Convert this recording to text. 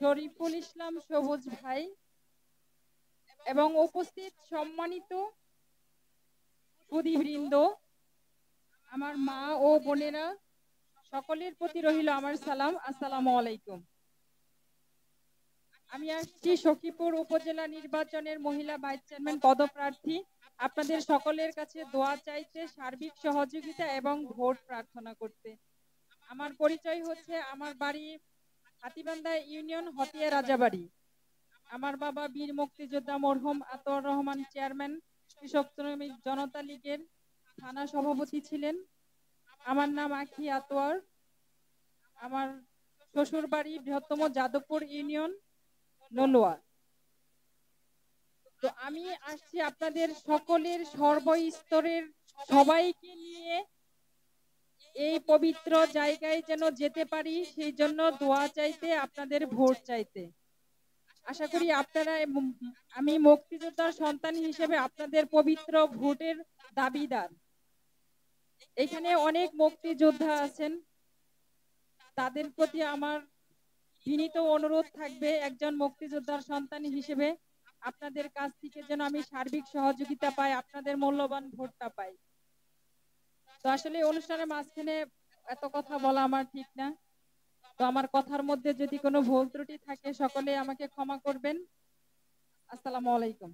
শরীফুল ইসলাম সবুজ ভাই এবং উপস্থিত সম্মানিত সুধীবৃন্দ, আমার মা ও বোনেরা, সকলের প্রতি রইল আমার সালাম। আসসালামু আলাইকুম। আমি আসছি সখীপুর উপজেলা নির্বাচনের মহিলা ভাইস চেয়ারম্যান পদপ্রার্থী। আপনাদের সকলের কাছে দোয়া চাইতে, সার্বিক সহযোগিতা এবং ভোট প্রার্থনা করতে। আমার পরিচয় হচ্ছে, আমার বাড়ি হাতীবান্ধা ইউনিয়ন, হতিয়া রাজাবাড়ি। আমার বাবা বীর মুক্তিযোদ্ধা মরহুম আতোয়ার রহমান চেয়ারম্যান কৃষক শ্রমিক জনতা লীগের থানা সভাপতি ছিলেন। আমার নাম আখি আতোয়ার। আমার শ্বশুর বাড়ি বৃহত্তম যাদবপুর ইউনিয়ন, নলুয়া। তো আমি আসছি আপনাদের সকলের সর্বস্তরের সবাইকে নিয়ে এই পবিত্র জায়গায় যেন যেতে পারি, সেই জন্য দোয়া চাইতে, আপনাদের ভোট চাইতে। আশা করি আপনারা, আমি মুক্তিযোদ্ধার সন্তান হিসেবে আপনাদের পবিত্র ভোটের দাবিদার। এখানে অনেক মুক্তিযোদ্ধা আছেন, তাদের প্রতি আমার বিনীত অনুরোধ থাকবে, একজন মুক্তিযোদ্ধার সন্তান হিসেবে আপনাদের কাছ থেকে যেন আমি সার্বিক সহযোগিতা পাই, আপনাদের মূল্যবান ভোটটা পাই। তো আসলে অনুষ্ঠানের মাঝখানে এত কথা বলা আমার ঠিক না। তো আমার কথার মধ্যে যদি কোনো ভুল ত্রুটি থাকে, সকলে আমাকে ক্ষমা করবেন। আসসালামু আলাইকুম।